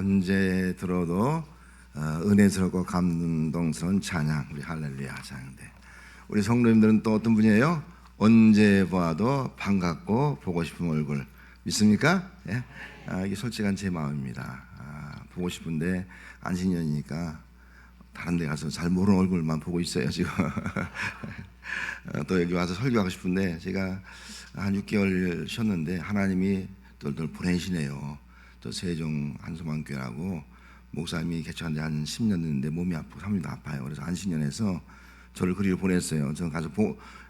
언제 들어도 은혜스럽고 감동스러운 찬양, 우리 할렐루야 찬양인데, 우리 성도님들은 또 어떤 분이에요? 언제 보아도 반갑고 보고 싶은 얼굴 믿습니까? 예? 이게 솔직한 제 마음입니다. 보고 싶은데 안식년이니까 다른 데 가서 잘 모르는 얼굴만 보고 있어요 지금. 또 여기 와서 설교하고 싶은데 제가 한 6개월 쉬었는데 하나님이 똘똘 보내시네요. 또 세종 한소만교회라고 목사님이 개척한 지 한 10년 됐는데 몸이 아프고 사모님도 아파요. 그래서 안식년에서 저를 그리로 보냈어요. 저는 가서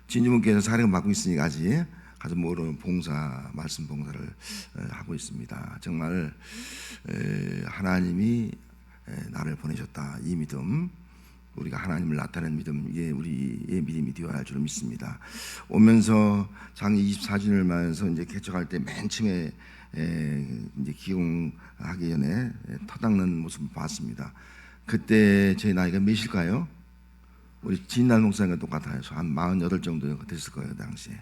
진주문교회에서 사령을 맡고 있으니까 아직 가서 모르는 봉사, 말씀 봉사를 하고 있습니다. 정말 하나님이 나를 보내셨다, 이 믿음, 우리가 하나님을 나타내는 믿음, 이게 우리의 믿음이 되어야 할 줄 믿습니다. 오면서 장례 24주년을 맞아서 이제 개척할 때 맨 처음에 이제 기용하기 전에 터닦는 모습을 봤습니다. 그때 제 나이가 몇일까요? 우리 진날 목사님과 똑같아요. 한 48 정도 됐을 거예요 당시에.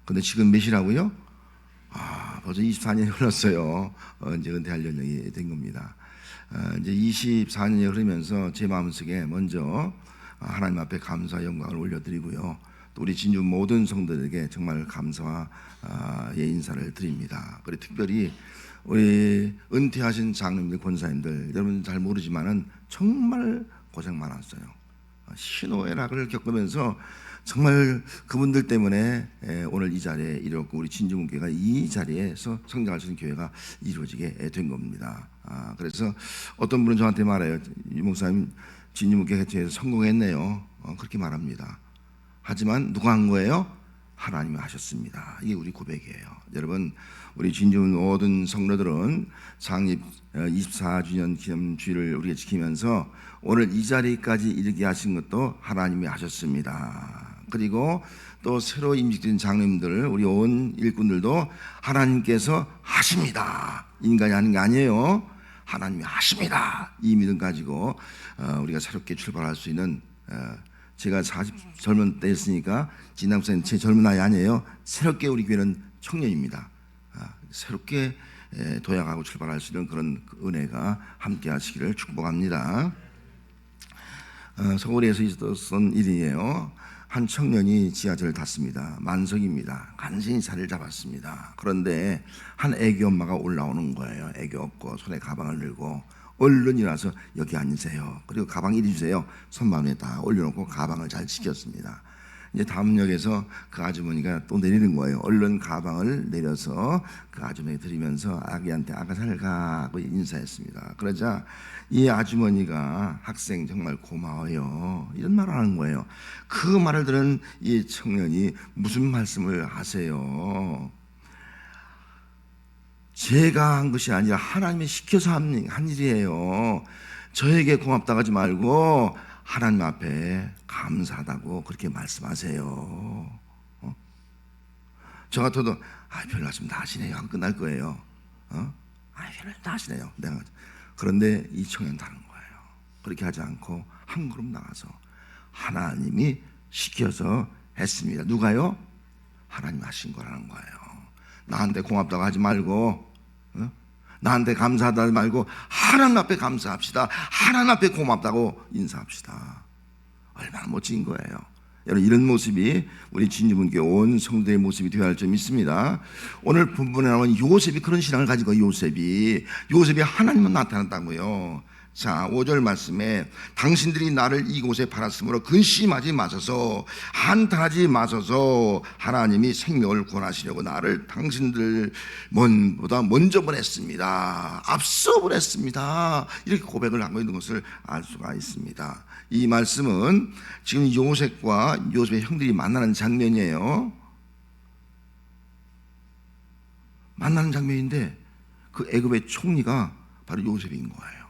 근데 지금 몇이라고요? 벌써 24년이 흘렀어요. 이제 은퇴할 연령이 된 겁니다. 이제 24년이 흐르면서 제 마음속에 먼저 하나님 앞에 감사와 영광을 올려드리고요. 또 우리 진주 모든 성도들에게 정말 감사와 인사를 드립니다. 그리고 특별히 우리 은퇴하신 장로님들, 권사님들, 여러분 잘 모르지만은 정말 고생 많았어요. 신호애락을 겪으면서 정말 그분들 때문에 오늘 이 자리에 이르렀고 우리 진주문교회가 이 자리에서 성장할 수 있는 교회가 이루어지게 된 겁니다. 그래서 어떤 분은 저한테 말해요. 이 목사님 진주문교회 개최에서 성공했네요. 그렇게 말합니다. 하지만 누가 한 거예요? 하나님이 하셨습니다. 이게 우리 고백이에요. 여러분, 우리 진주문 모든 성도들은 창립 24주년 기념주일을 우리가 지키면서 오늘 이 자리까지 이르게 하신 것도 하나님이 하셨습니다. 그리고 또 새로 임직된 장로님들, 우리 온 일꾼들도 하나님께서 하십니다. 인간이 하는 게 아니에요. 하나님이 하십니다. 이 믿음 가지고 우리가 새롭게 출발할 수 있는, 제가 40 젊은 때였으니까 진남 목사님 제 젊은 나이 아니에요. 새롭게 우리 교회는 청년입니다. 새롭게 도약하고 출발할 수 있는 그런 은혜가 함께 하시기를 축복합니다. 서울에서 있었던 일이에요. 한 청년이 지하철을 탔습니다. 만석입니다. 간신히 자리를 잡았습니다. 그런데 한 애기 엄마가 올라오는 거예요. 애기 없고 손에 가방을 들고 얼른 일어나서 여기 앉으세요. 그리고 가방 이리 주세요. 손만 위에 딱 올려놓고 가방을 잘 지켰습니다. 이제 다음 역에서 그 아주머니가 또 내리는 거예요. 얼른 가방을 내려서 그 아주머니 드리면서 아기한테 아가 잘 가 하고 인사했습니다. 그러자 이 아주머니가 학생 정말 고마워요 이런 말을 하는 거예요. 그 말을 들은 이 청년이 무슨 말씀을 하세요? 제가 한 것이 아니라 하나님이 시켜서 한 일이에요. 저에게 고맙다고 하지 말고 하나님 앞에 감사하다고 그렇게 말씀하세요. 저 같아도 별 말씀 다 하시네요 하고 끝날 거예요. 별 말씀 다 하시네요. 그런데 이 청년 다른 거예요. 그렇게 하지 않고 한 걸음 나가서 하나님이 시켜서 했습니다. 누가요? 하나님 하신 거라는 거예요. 나한테 고맙다고 하지 말고, 나한테 감사하다 말고 하나님 앞에 감사합시다. 하나님 앞에 고맙다고 인사합시다. 얼마나 멋진 거예요. 여러분, 이런 모습이 우리 진주문교회 온 성도의 모습이 되어야 할 줄 믿습니다. 오늘 본문에 나오는 요셉이 그런 신앙을 가지고, 요셉이 하나님은 나타났다고요. 자, 5절 말씀에 당신들이 나를 이곳에 팔았으므로 근심하지 마소서, 한탄하지 마소서. 하나님이 생명을 구원하시려고 나를 당신들보다 먼저 보냈습니다. 앞서 보냈습니다. 이렇게 고백을 하고 있는 것을 알 수가 있습니다. 이 말씀은 지금 요셉의 형들이 만나는 장면이에요. 만나는 장면인데 그 애굽의 총리가 바로 요셉인 거예요.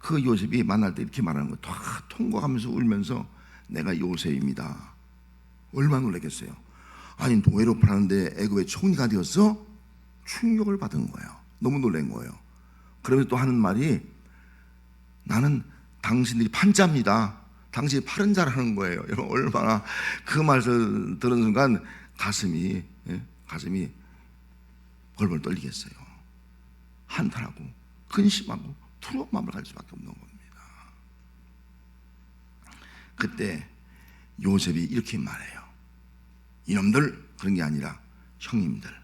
그 요셉이 만날 때 이렇게 말하는 거예요. 다 통곡하면서 울면서 내가 요셉입니다. 얼마나 놀랐겠어요. 아니, 노예로 팔았는데 애굽의 총리가 되었어? 충격을 받은 거예요. 너무 놀란 거예요. 그러면서 또 하는 말이, 나는 당신들이 판자입니다. 당신이 파른 자라는 거예요. 여러분, 얼마나 그 말을 들은 순간 가슴이 벌벌 떨리겠어요. 한탄하고 근심하고 두려운 마음을 가질 수밖에 없는 겁니다. 그때 요셉이 이렇게 말해요. 이놈들, 그런 게 아니라 형님들,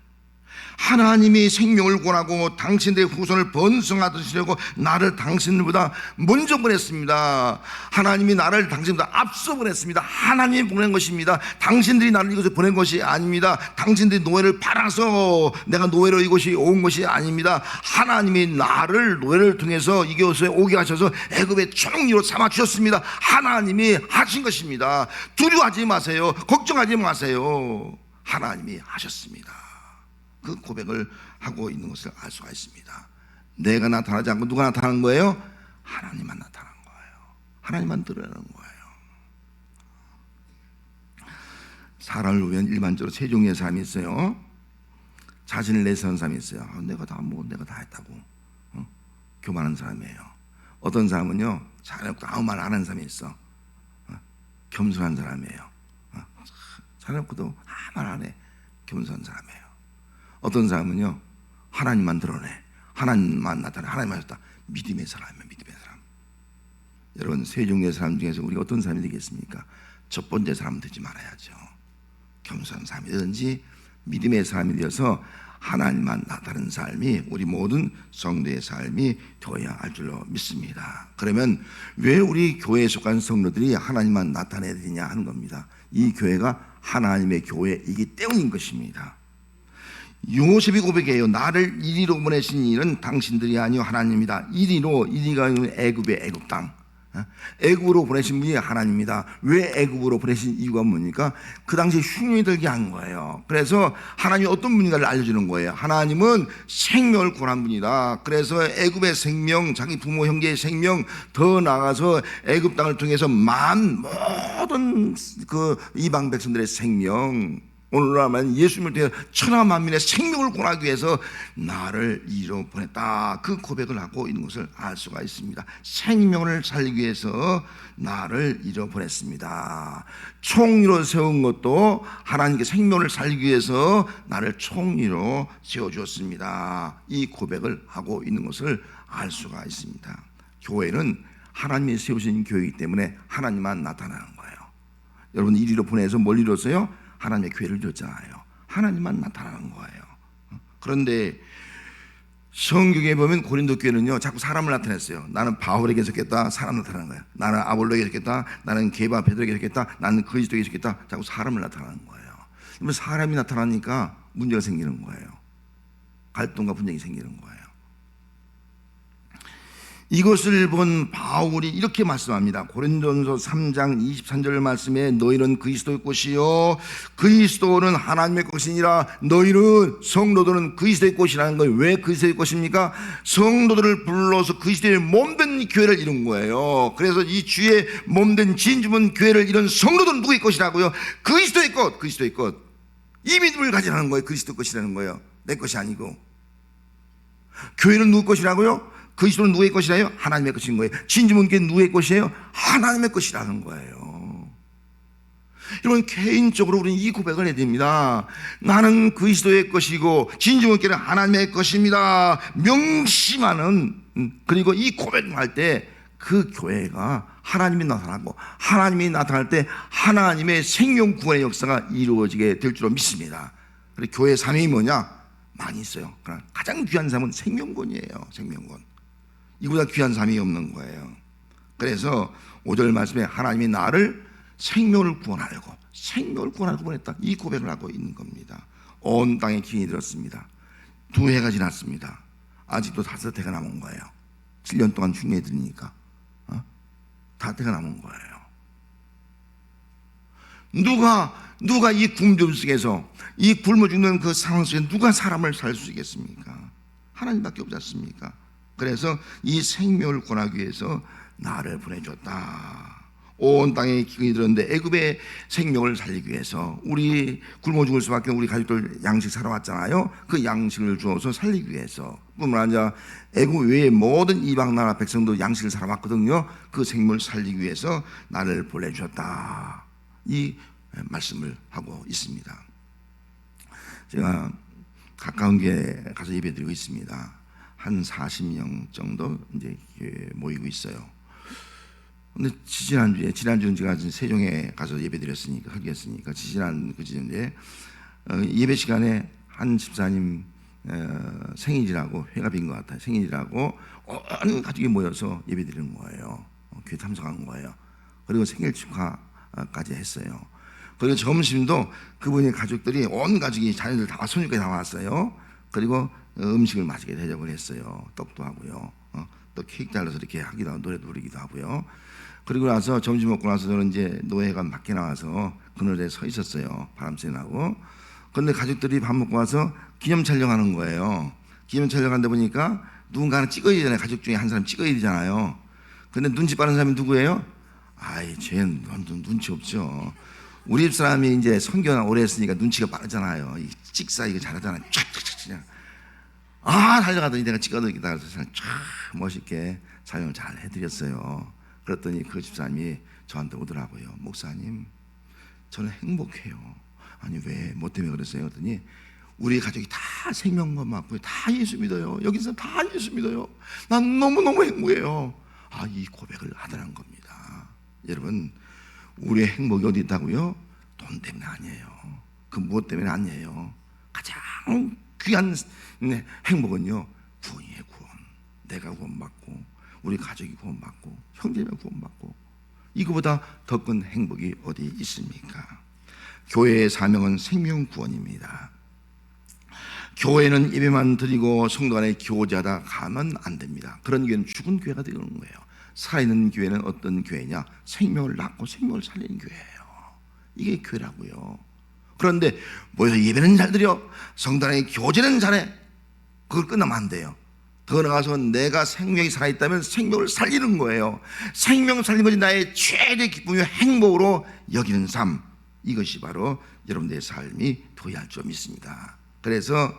하나님이 생명을 권하고 당신들의 후손을 번성하시려고 나를 당신들보다 먼저 보냈습니다. 하나님이 나를 당신보다 앞서 보냈습니다. 하나님이 보낸 것입니다. 당신들이 나를 이곳에 보낸 것이 아닙니다. 당신들이 노예를 팔아서 내가 노예로 이곳이 온 것이 아닙니다. 하나님이 나를 노예를 통해서 이곳에 오게 하셔서 애굽의 총리로 삼아 주셨습니다. 하나님이 하신 것입니다. 두려워하지 마세요. 걱정하지 마세요. 하나님이 하셨습니다. 그 고백을 하고 있는 것을 알 수가 있습니다. 내가 나타나지 않고 누가 나타나는 거예요? 하나님만 나타나는 거예요. 하나님만 드러내는 거예요. 사람을 보면 일반적으로 세 종류의 사람이 있어요. 자신을 내세우는 사람이 있어요. 내가 다 했다고 교만한 사람이에요. 어떤 사람은요, 잘해놓고 아무 말 안 하는 사람이 있어. 겸손한 사람이에요. 잘해놓고도 아무 말 안 해. 겸손한 사람이에요. 어떤 사람은요, 하나님만 드러내, 하나님만 나타내, 하나님만 하셨다. 믿음의 사람이에요. 믿음의 사람. 여러분, 세 종류의 사람 중에서 우리가 어떤 사람이 되겠습니까? 첫 번째 사람 되지 말아야죠. 겸손한 사람이 되든지 믿음의 사람이 되어서 하나님만 나타내는 삶이 우리 모든 성도의 삶이 되어야 할 줄로 믿습니다. 그러면 왜 우리 교회에 속한 성도들이 하나님만 나타내야 되냐 하는 겁니다. 이 교회가 하나님의 교회이기 때문인 것입니다. 요셉이 고백해요. 나를 이리로 보내신 일은 당신들이 아니요 하나님이다. 이리가 애굽의 애굽 땅, 애굽으로 보내신 분이 하나님입니다. 왜 애굽으로 보내신 이유가 뭡니까? 그 당시에 흉년이 들게 한 거예요. 그래서 하나님이 어떤 분인가를 알려주는 거예요. 하나님은 생명을 권한 분이다. 그래서 애굽의 생명, 자기 부모 형제의 생명, 더 나아가서 애굽 땅을 통해서 모든 그 이방 백성들의 생명, 오늘날 말하면 예수님을 통해 천하 만민의 생명을 권하기 위해서 나를 이리로 보냈다. 그 고백을 하고 있는 것을 알 수가 있습니다. 생명을 살리기 위해서 나를 이리로 보냈습니다. 총리로 세운 것도 하나님께 생명을 살리기 위해서 나를 총리로 세워주었습니다. 이 고백을 하고 있는 것을 알 수가 있습니다. 교회는 하나님이 세우신 교회이기 때문에 하나님만 나타나는 거예요. 여러분, 이리로 보내서 뭘 이뤘어요? 하나님의 교회를 줬잖아요. 하나님만 나타나는 거예요. 그런데 성경에 보면 고린도 교회는요, 자꾸 사람을 나타냈어요. 나는 바울에게 속했다. 사람 나타나는 거예요. 나는 아볼로에게 속했다. 나는 게바 베드로에게 속했다. 나는 그리스도에게 속했다. 자꾸 사람을 나타나는 거예요. 그러면 사람이 나타나니까 문제가 생기는 거예요. 갈등과 분쟁이 생기는 거예요. 이것을 본 바울이 이렇게 말씀합니다. 고린도전서 3장 23절 말씀에 너희는 그리스도의 것이요 그리스도는 하나님의 것이니라. 너희는 성도들은 그리스도의 것이라는 거예요. 왜 그리스도의 것입니까? 성도들을 불러서 그리스도의 몸된 교회를 이룬 거예요. 그래서 이 주의 몸된 진주문 교회를 이룬 성도들은 누구의 것이라고요? 그리스도의 것, 그리스도의 것. 이 믿음을 가지라는 거예요. 그리스도 것이라는 거예요. 내 것이 아니고. 교회는 누구 것이라고요? 그리스도는 누구의 것이라요? 하나님의 것인 거예요. 진주문교회 누구의 것이에요? 하나님의 것이라는 거예요. 여러분, 개인적으로 우리는 이 고백을 해야 됩니다. 나는 그리스도의 것이고 진주문교회는 하나님의 것입니다. 명심하는, 그리고 이 고백을 할 때 그 교회가 하나님이 나타나고 하나님이 나타날 때 하나님의 생명 구원의 역사가 이루어지게 될 줄로 믿습니다. 그리고 교회의 삶이 뭐냐? 많이 있어요. 그러나 가장 귀한 삶은 생명권이에요. 생명권. 이보다 귀한 삶이 없는 거예요. 그래서 5절 말씀에 하나님이 나를 생명을 구원하려고 보냈다. 이 고백을 하고 있는 겁니다. 온 땅에 기인이 들었습니다. 2해가 지났습니다. 아직도 5해가 남은 거예요. 7년 동안 흉년이 들으니까 5해가 남은 거예요. 누가 이 굶주림 속에서, 이 굶어 죽는 그 상황 속에 누가 사람을 살 수 있겠습니까? 하나님밖에 없지 않습니까? 그래서 이 생명을 권하기 위해서 나를 보내줬다. 온 땅에 기근이 들었는데 애굽의 생명을 살리기 위해서, 우리 굶어 죽을 수밖에 우리 가족들 양식 살아왔잖아요. 그 양식을 주어서 살리기 위해서, 뿐만 아니라 애굽 외의 모든 이방 나라 백성도 양식을 살아왔거든요. 그 생명을 살리기 위해서 나를 보내주셨다. 이 말씀을 하고 있습니다. 제가 가까운 게 가서 예배드리고 있습니다. 한 40명 정도 이제 모이고 있어요. 근데 지난주는 제가 세종에 가서 예배드렸으니까 하겠으니까 지난 그지인데 예배 시간에 한 집사님 생일이라고 회가 빈 것 같아요. 생일이라고 온 가족이 모여서 예배드리는 거예요. 교회 참석한 거예요. 그리고 생일 축하까지 했어요. 그리고 점심도 그분의 가족들이 온 가족이 자녀들 다 손주까지 다 왔어요. 그리고 음식을 맛있게 대접을 했어요. 떡도 하고요. 또 케이크 잘라서 이렇게 하기도 하고 노래도 부르기도 하고요. 그리고 나서 점심 먹고 나서 저는 이제 노예관 밖에 나와서 그늘에 서 있었어요. 바람 쐬 나고. 그런데 가족들이 밥 먹고 와서 기념 촬영하는 거예요. 기념 촬영하다 보니까 누군가는 찍어야 되잖아요. 가족 중에 한 사람 찍어야 되잖아요. 근데 눈치 빠른 사람이 누구예요? 아이, 쟤는 눈치 없죠. 우리 집 사람이 이제 선교 오래 했으니까 눈치가 빠르잖아요. 찍사 이거 잘하잖아요. 촥촥촥 그냥 달려가더니 내가 찍어드리겠다 해서 참 멋있게 촬영을 잘 해드렸어요. 그랬더니 그 집사님이 저한테 오더라고요. 목사님, 저는 행복해요. 아니 왜? 뭐 때문에 그랬어요? 그랬더니 우리 가족이 다 생명과 맞고요. 다 예수 믿어요. 여기서 다 예수 믿어요. 난 너무너무 행복해요. 이 고백을 하더란 겁니다. 여러분, 우리의 행복이 어디 있다고요? 돈 때문에 아니에요. 그 무엇 때문에 아니에요. 가장 귀한 행복은요, 구원이에요. 구원. 내가 구원받고 우리 가족이 구원받고 형제가 구원받고 이거보다 더 큰 행복이 어디 있습니까? 교회의 사명은 생명 구원입니다. 교회는 예배만 드리고 성도 간에 교제하다 가면 안 됩니다. 그런 교회는 죽은 교회가 되는 거예요. 살아있는 교회는 어떤 교회냐? 생명을 낳고 생명을 살리는 교회예요. 이게 교회라고요. 그런데 모여서 예배는 잘 드려, 성도 간에 교제는 잘해, 그걸 끝나면 안 돼요. 더 나아가서 내가 생명이 살아있다면 생명을 살리는 거예요. 생명을 살리는 것이 나의 최대 기쁨이며 행복으로 여기는 삶, 이것이 바로 여러분들의 삶이 되어야 할 줄 믿습니다. 그래서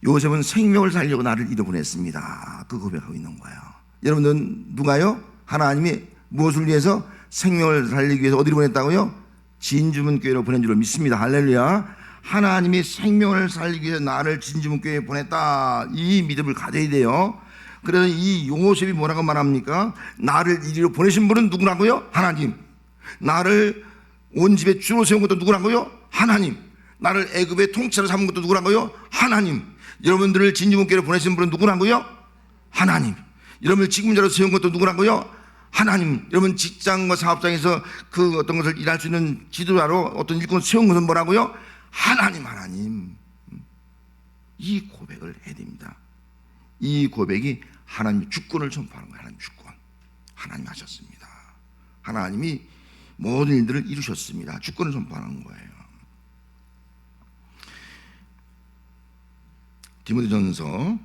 요셉은 생명을 살려고 나를 잃어보냈습니다. 그 고백하고 있는 거예요. 여러분들은 누가요? 하나님이 무엇을 위해서 생명을 살리기 위해서 어디로 보냈다고요? 진주문교회로 보낸 줄로 믿습니다. 할렐루야. 하나님이 생명을 살리기 위해서 나를 진주문교회에 보냈다, 이 믿음을 가져야 돼요. 그래서 이 요셉이 뭐라고 말합니까? 나를 이리로 보내신 분은 누구라고요? 하나님. 나를 온 집에 주로 세운 것도 누구라고요? 하나님. 나를 애굽의 통치자로 삼은 것도 누구라고요? 하나님. 여러분들을 진주문교회로 보내신 분은 누구라고요? 하나님. 여러분을 직분자로 세운 것도 누구라고요? 하나님. 여러분 직장과 사업장에서 그 어떤 것을 일할 수 있는 지도자로 어떤 일꾼을 세운 것은 뭐라고요? 하나님. 하나님. 이 고백을 해야 됩니다. 이 고백이 하나님의 주권을 선포하는 거예요. 하나님 주권. 하나님 하셨습니다. 하나님이 모든 일들을 이루셨습니다. 주권을 선포하는 거예요. 디모데전서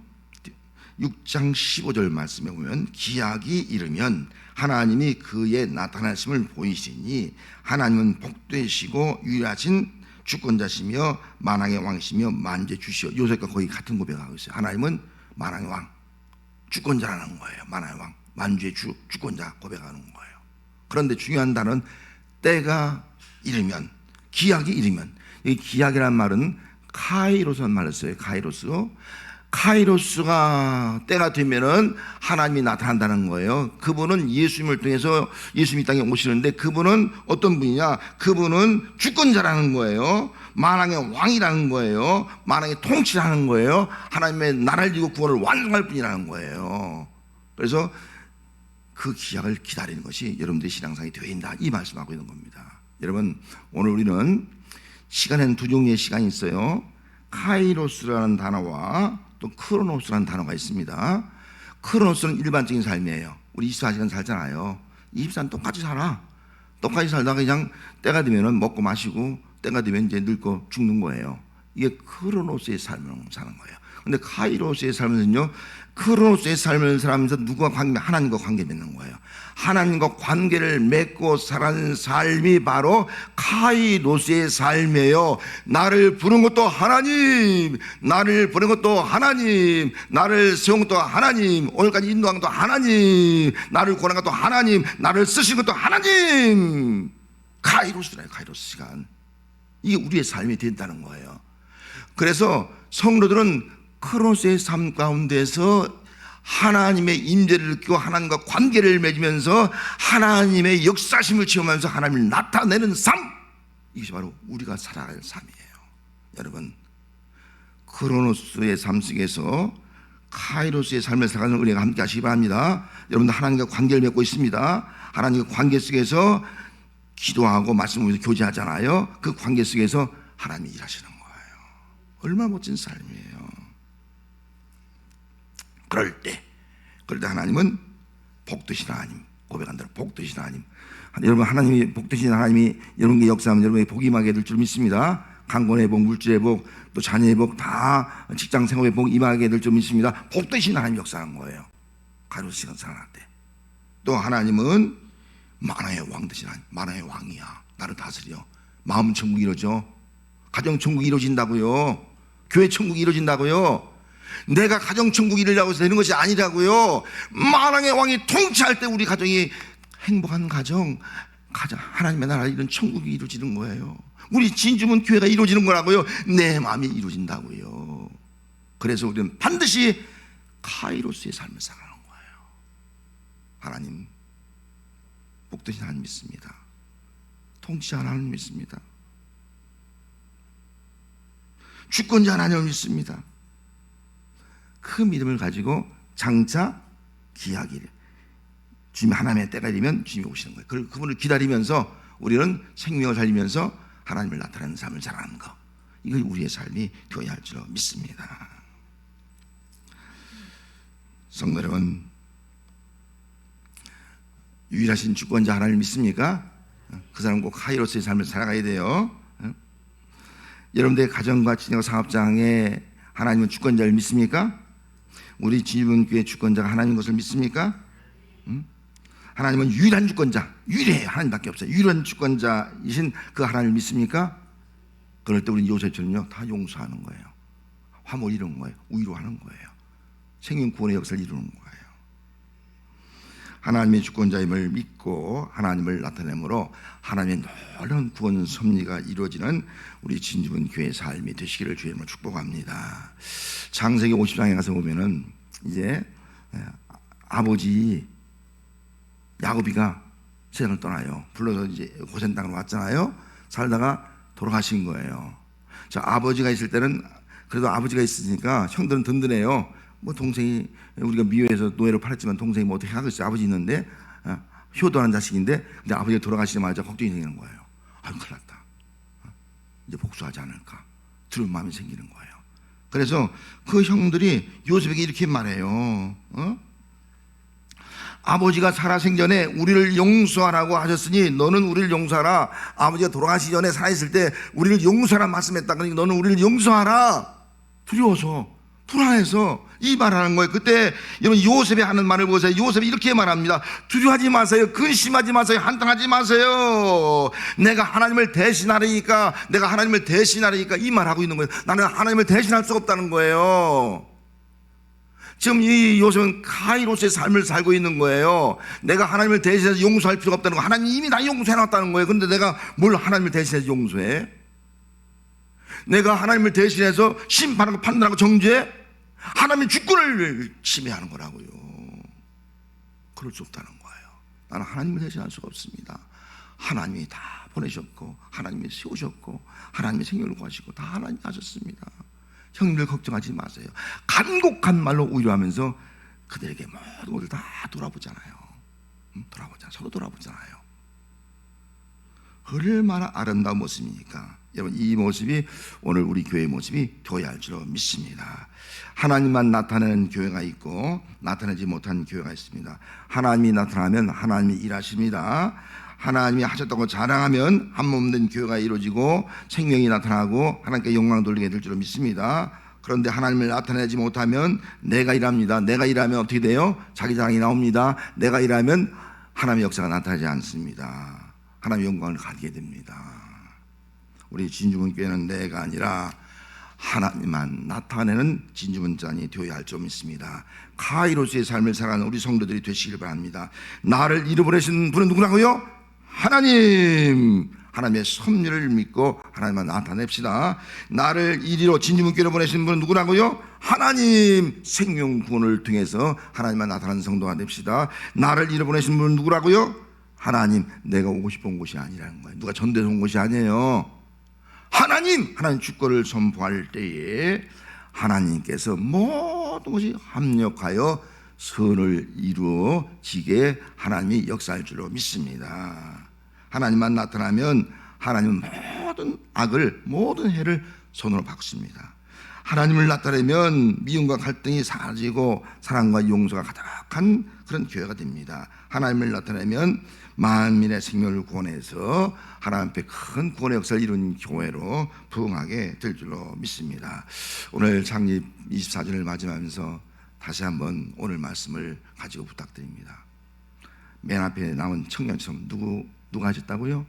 6장 15절 말씀에 보면 기약이 이르면 하나님이 그의 나타나심을 보이시니 하나님은 복되시고 유일하신 주권자시며 만왕의 왕이시며 만주의 주시여. 요셉과 거의 같은 고백을 하고 있어요. 하나님은 만왕의 왕, 주권자라는 거예요. 만왕의 왕, 만주의 주권자 고백하는 거예요. 그런데 중요한 단어는 때가 이르면, 기약이 이르면. 이 기약이라는 말은 카이로스라는 말을 써요. 카이로스가 때가 되면은 하나님이 나타난다는 거예요. 그분은 예수님을 통해서 예수님이 땅에 오시는데 그분은 어떤 분이냐? 그분은 주권자라는 거예요. 만왕의 왕이라는 거예요. 만왕의 통치라는 거예요. 하나님의 나라를 이루고 구원을 완성할 분이라는 거예요. 그래서 그 기약을 기다리는 것이 여러분들의 신앙생활이 되어야 한다, 이 말씀하고 있는 겁니다. 여러분, 오늘 우리는 시간에는 두 종류의 시간이 있어요. 카이로스라는 단어와 또 크로노스라는 단어가 있습니다. 크로노스는 일반적인 삶이에요. 우리 24시간 살잖아요. 24시간 똑같이 살아. 똑같이 살다가 그냥 때가 되면 먹고 마시고 때가 되면 이제 늙고 죽는 거예요. 이게 크로노스의 삶을 사는 거예요. 근데 카이로스의 삶은요, 크로노스의 삶을 살면서 누구와 관계, 하나님과 관계 맺는 거예요. 하나님과 관계를 맺고 살아가는 삶이 바로 카이로스의 삶이에요. 나를 부른 것도 하나님, 나를 보낸 것도 하나님, 나를 세운 것도 하나님, 오늘까지 인도한 것도 하나님, 나를 구원한 것도 하나님, 나를 쓰신 것도 하나님. 카이로스라요. 카이로스 시간. 이게 우리의 삶이 된다는 거예요. 그래서 성도들은 크로스의 삶 가운데서 하나님의 임재를 느끼고 하나님과 관계를 맺으면서 하나님의 역사심을 체험하면서 하나님을 나타내는 삶, 이것이 바로 우리가 살아갈 삶이에요. 여러분, 크로노스의 삶 속에서 카이로스의 삶을 살아가는 우리가 함께 하시기 바랍니다. 여러분들 하나님과 관계를 맺고 있습니다. 하나님과 관계 속에서 기도하고 말씀을 교제하잖아요. 그 관계 속에서 하나님이 일하시는 거예요. 얼마나 멋진 삶이에요. 그럴 때 하나님은 복되신 하나님, 고백한 대로 복되신 하나님. 여러분, 하나님이 복되신 하나님이 여러분의 역사하면 여러분의 복이 임하게 될 줄 믿습니다. 강건의 복, 물질의 복, 또 자녀의 복, 다 직장 생활의 복 임하게 될 줄 믿습니다. 복되신 하나님 역사하는 거예요. 가로시간 살아날 때. 또 하나님은 만화의 왕 되신 하나님, 만화의 왕이야. 나를 다스려. 마음 천국이 이루어져. 가정 천국이 이루어진다고요. 교회 천국이 이루어진다고요. 내가 가정 천국이 이루려고 해서 되는 것이 아니라고요. 만왕의 왕이 통치할 때 우리 가정이 행복한 가정, 하나님의 나라 이런 천국이 이루어지는 거예요. 우리 진주문 교회가 이루어지는 거라고요. 내 마음이 이루어진다고요. 그래서 우리는 반드시 카이로스의 삶을 살아가는 거예요. 하나님, 복되신 하나님 믿습니다. 통치하는 하나님 믿습니다. 주권자 하나님을 믿습니다. 그 믿음을 가지고 장차 기약일, 주님 하나님의 때가 되면 주님이 오시는 거예요. 그분을 기다리면서 우리는 생명을 살리면서 하나님을 나타내는 삶을 살아가는 것, 이것이 우리의 삶이 되어야 할 줄 믿습니다. 성도 여러분, 유일하신 주권자 하나님을 믿습니까? 그 사람 꼭 카이로스의 삶을 살아가야 돼요. 여러분들의 가정과 친구 사업장에 하나님은 주권자를 믿습니까? 우리 진주문교회 주권자가 하나님인 것을 믿습니까? 하나님은 유일한 주권자, 유일해요. 하나님밖에 없어요. 유일한 주권자이신 그 하나님을 믿습니까? 그럴 때 우리는 요셉처럼요, 다 용서하는 거예요. 화목을 이루는 거예요. 위로하는 거예요. 생명 구원의 역사를 이루는 거예요. 하나님의 주권자임을 믿고 하나님을 나타내므로 하나님의 놀라운 구원 섭리가 이루어지는 우리 진주문 교회의 삶이 되시기를 주의 이름으로 축복합니다. 창세기 50장에 가서 보면은 이제 아버지 야곱이가 세상을 떠나요. 불러서 이제 고센 땅으로 왔잖아요. 살다가 돌아가신 거예요. 자, 아버지가 있을 때는 그래도 아버지가 있으니까 형들은 든든해요. 뭐 동생이, 우리가 미워해서 노예로 팔았지만 동생이 뭐 어떻게 하겠어요. 아버지 있는데, 효도하는 자식인데, 근데 아버지가 돌아가시자마자 걱정이 생기는 거예요. 아유, 큰일 났다. 이제 복수하지 않을까. 두려운 마음이 생기는 거예요. 그래서 그 형들이 요셉에게 이렇게 말해요. 아버지가 살아생전에 우리를 용서하라고 하셨으니 너는 우리를 용서하라. 아버지가 돌아가시기 전에 살아있을 때 우리를 용서하라 말씀했다. 그러니까 너는 우리를 용서하라. 두려워서, 불안해서 이 말하는 거예요. 그때 여러분 요셉이 하는 말을 보세요. 요셉이 이렇게 말합니다. 두려워하지 마세요. 근심하지 마세요. 한탄하지 마세요. 내가 하나님을 대신하려니까 이 말하고 있는 거예요. 나는 하나님을 대신할 수가 없다는 거예요. 지금 이 요셉은 카이로스의 삶을 살고 있는 거예요. 내가 하나님을 대신해서 용서할 필요가 없다는 거. 하나님이 이미 다 용서해놨다는 거예요. 그런데 내가 뭘 하나님을 대신해서 용서해? 내가 하나님을 대신해서 심판하고 판단하고 정죄해? 하나님의 주권을 침해하는 거라고요. 그럴 수 없다는 거예요. 나는 하나님을 대신할 수가 없습니다. 하나님이 다 보내셨고 하나님이 세우셨고 하나님이 생명을 구하시고 다 하나님이 하셨습니다. 형님들 걱정하지 마세요. 간곡한 말로 위로하면서 그들에게 모든 것을 다 돌아보잖아요. 서로 돌아보잖아요. 얼마나 아름다운 모습입니까? 여러분, 이 모습이 오늘 우리 교회의 모습이 되어야 할 줄 믿습니다. 하나님만 나타내는 교회가 있고 나타내지 못한 교회가 있습니다. 하나님이 나타나면 하나님이 일하십니다. 하나님이 하셨다고 자랑하면 한 몸 된 교회가 이루어지고 생명이 나타나고 하나님께 영광 돌리게 될 줄 믿습니다. 그런데 하나님을 나타내지 못하면 내가 일합니다. 내가 일하면 어떻게 돼요? 자기 자랑이 나옵니다. 내가 일하면 하나님의 역사가 나타나지 않습니다. 하나님의 영광을 가지게 됩니다. 우리 진주문 교회는 내가 아니라 하나님만 나타내는 진주문장이 되어야 할 줄 믿습니다. 카이로스의 삶을 살아가는 우리 성도들이 되시길 바랍니다. 나를 잃어버리신 분은 누구라고요? 하나님. 하나님의 섭리를 믿고 하나님만 나타냅시다. 나를 이리로 진주문교로 보내신 분은 누구라고요? 하나님. 생명 구원을 통해서 하나님만 나타나는 성도가 됩시다. 나를 이리로 보내신 분은 누구라고요? 하나님. 내가 오고 싶은 곳이 아니라는 거예요. 누가 전대서 온 것이 아니에요. 하나님 주권을 선포할 때에 하나님께서 모든 것이 합력하여 선을 이루어지게 하나님이 역사할 줄로 믿습니다. 하나님만 나타나면 하나님은 모든 악을, 모든 해를 손으로 바꾸십니다. 하나님을 나타내면 미움과 갈등이 사라지고 사랑과 용서가 가득한 그런 교회가 됩니다. 하나님을 나타내면 만민의 생명을 구원해서 하나님 앞에 큰 구원의 역사를 이룬 교회로 부흥하게 될 줄로 믿습니다. 오늘 창립 24주년을 맞이하면서 다시 한번 오늘 말씀을 가지고 부탁드립니다. 맨 앞에 나온 청년처럼 누가 하셨다고요?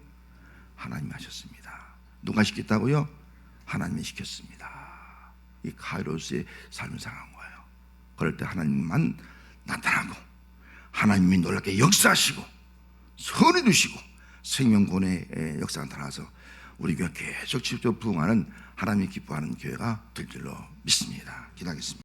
하나님이 하셨습니다. 누가 시켰다고요? 하나님이 시켰습니다. 이 카이로스의 삶을 살아간 거예요. 그럴 때 하나님만 나타나고 하나님이 놀랍게 역사하시고 선을 주시고 생명권의 역사가 나타나서 우리 교회 계속 직접 부흥하는 하나님이 기뻐하는 교회가 될 줄로 믿습니다. 기도하겠습니다.